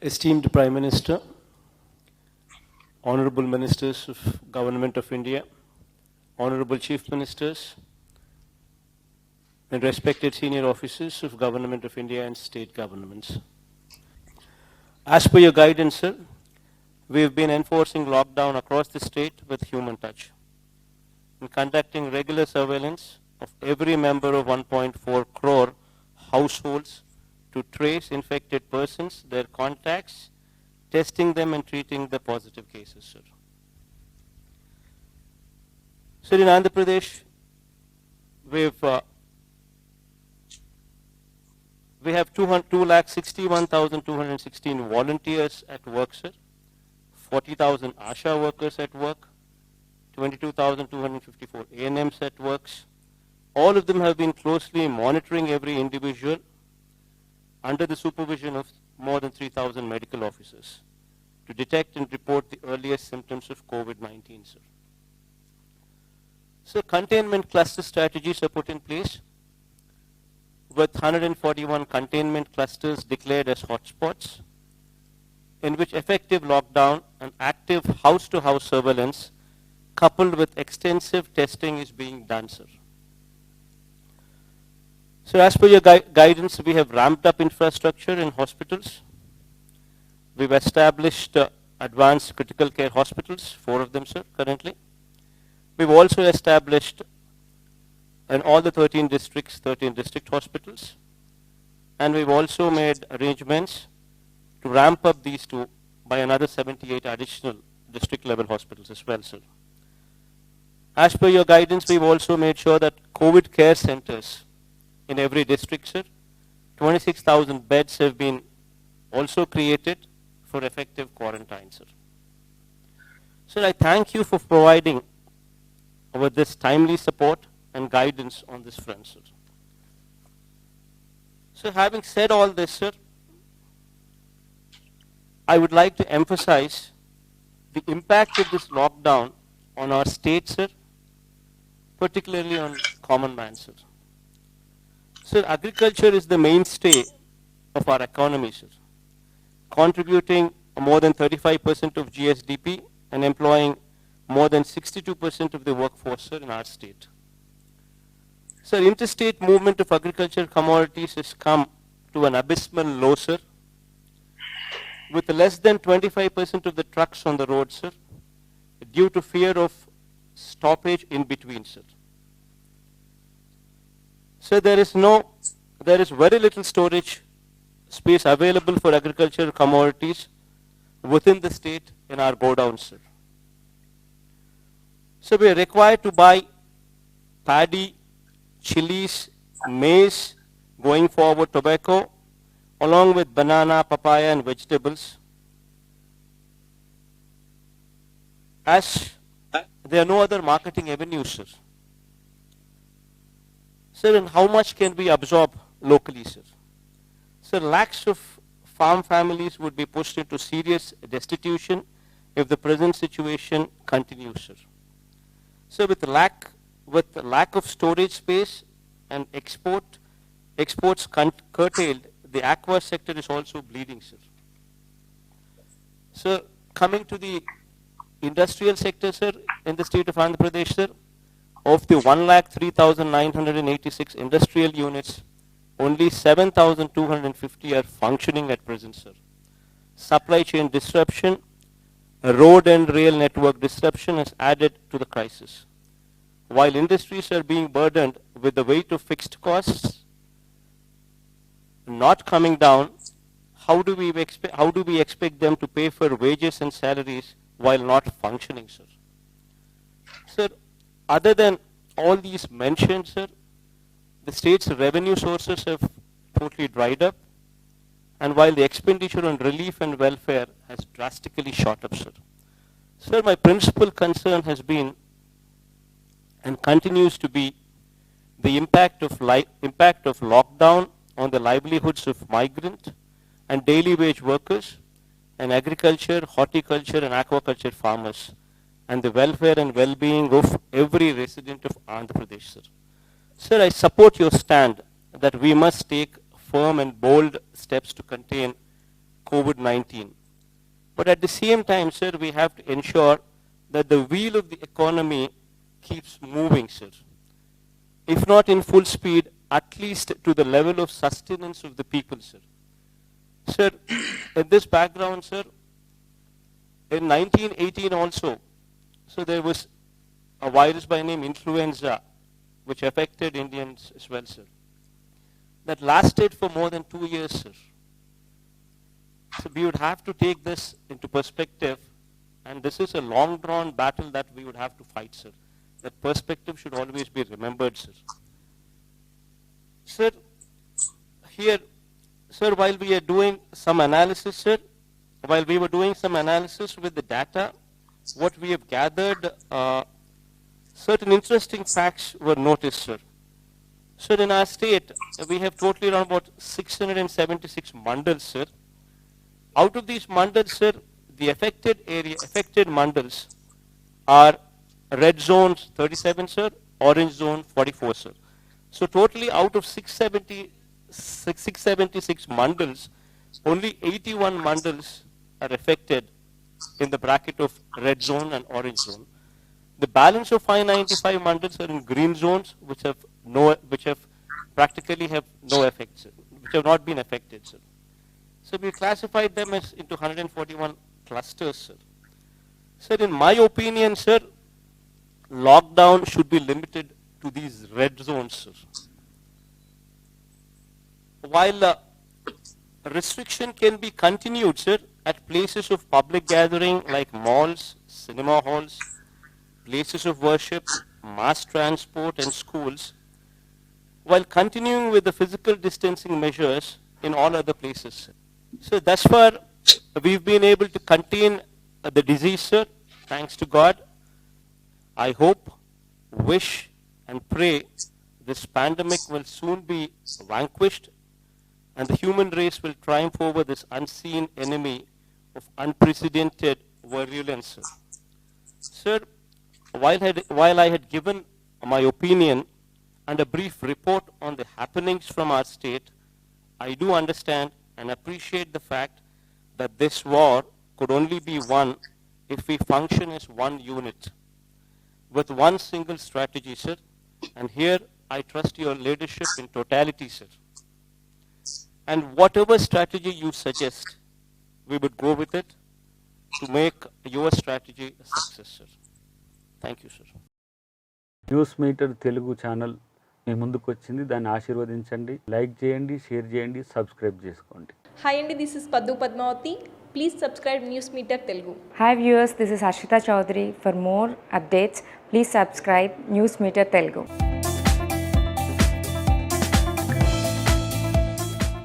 Esteemed Prime Minister, Honorable Ministers of Government of India, Honorable Chief Ministers, and respected senior officers of Government of India and state governments. As per your guidance, sir, we have been enforcing lockdown across the state with human touch and conducting regular surveillance of every member of 1.4 crore households to trace infected persons, their contacts, testing them and treating the positive cases, sir. Sir, in Andhra Pradesh, we have 2,61,216 volunteers at work, sir, 40,000 ASHA workers at work, 22,254 ANMs at works. All of them have been closely monitoring every individual under the supervision of more than 3,000 medical officers to detect and report the earliest symptoms of COVID-19, sir. So containment cluster strategies are put in place with 141 containment clusters declared as hotspots, in which effective lockdown and active house-to-house surveillance coupled with extensive testing is being done, sir. So as per your guidance, we have ramped up infrastructure in hospitals. We've established advanced critical care hospitals, 4 of them, sir, currently. We've also established in all the 13 districts, 13 district hospitals. And we've also made arrangements to ramp up these 2 by another 78 additional district level hospitals as well, sir. As per your guidance, we've also made sure that COVID care centers in every district, sir, 26,000 beds have been also created for effective quarantine, sir. Sir, I thank you for providing with this timely support and guidance on this front, sir. So having said all this, sir, I would like to emphasize the impact of this lockdown on our state, sir, particularly on common man, sir. Sir, agriculture is the mainstay of our economy, sir, contributing more than 35% of GSDP and employing more than 62% of the workforce, sir, in our state. Sir, interstate movement of agricultural commodities has come to an abysmal low, sir, with less than 25% of the trucks on the road, sir, due to fear of stoppage in between, sir. So there is very little storage space available for agricultural commodities within the state in our godowns, sir. So we are required to buy paddy, chilies, maize, going forward tobacco, along with banana, papaya and vegetables, as there are no other marketing avenues, sir. Sir, and how much can we absorb locally, sir? Sir, lakhs of farm families would be pushed into serious destitution if the present situation continues, sir. So with lack of storage space and exports curtailed, the aqua sector is also bleeding, sir. So coming to the industrial sector, sir, in the state of Andhra Pradesh, sir, of the 1,03,986 industrial units, only 7,250 are functioning at present, sir. Supply chain disruption, road and rail network disruption has added to the crisis. While industries are being burdened with the weight of fixed costs not coming down, how do we expect them to pay for wages and salaries while not functioning, sir? Sir, other than all these mentioned, sir, the state's revenue sources have totally dried up, and while the expenditure on relief and welfare has drastically shot up, sir. Sir, my principal concern has been and continues to be the impact of lockdown on the livelihoods of migrant and daily wage workers and agriculture, horticulture and aquaculture farmers, and the welfare and well-being of every resident of Andhra Pradesh, sir. Sir, I support your stand that we must take firm and bold steps to contain COVID-19. But at the same time, sir, we have to ensure that the wheel of the economy keeps moving, sir. If not in full speed, at least to the level of sustenance of the people, sir. Sir, in this background, sir, in 1918 also, so there was a virus by name influenza, which affected Indians as well, sir. That lasted for more than 2 years, sir. So we would have to take this into perspective, and this is a long-drawn battle that we would have to fight, sir. That perspective should always be remembered, sir. Sir, here, sir, while we are doing some analysis, sir, while we were doing some analysis with the data, what we have gathered, certain interesting facts were noticed, sir. Sir, in our state, we have totally around about 676 mandals, sir. Out of these mandals, sir, the affected mandals are red zones 37, sir, orange zone 44, sir. So totally out of 676 mandals, only 81 mandals are affected in the bracket of red zone and orange zone. The balance of 595 mandals are in green zones, which have practically have no effect, sir, which have not been affected, sir. So we classified them as into 141 clusters, sir. Sir, in my opinion, sir, lockdown should be limited to these red zones, sir. While restriction can be continued, sir, at places of public gathering like malls, cinema halls, places of worship, mass transport and schools, while continuing with the physical distancing measures in all other places, sir. So thus far, we've been able to contain the disease, sir, thanks to God. I hope, wish and pray this pandemic will soon be vanquished and the human race will triumph over this unseen enemy of unprecedented virulence, sir. Sir, while I had given my opinion and a brief report on the happenings from our state, I do understand and appreciate the fact that this war could only be won if we function as one unit, with one single strategy, sir. And here I trust your leadership in totality, sir. And whatever strategy you suggest, we would go with it to make your strategy a success, sir. Thank you, sir. NewsMeter Telugu channel మీ ముందుకు వచ్చింది, దాన్ని ఆశీర్వదించండి, like చేయండి, share చేయండి, subscribe చేసుకోండి. Hi అండి, this is Paddu Padmavathi. Please subscribe NewsMeter Telugu. Hi viewers, this is Ashita Chaudhary. For more updates, please subscribe Newsmeter Telugu.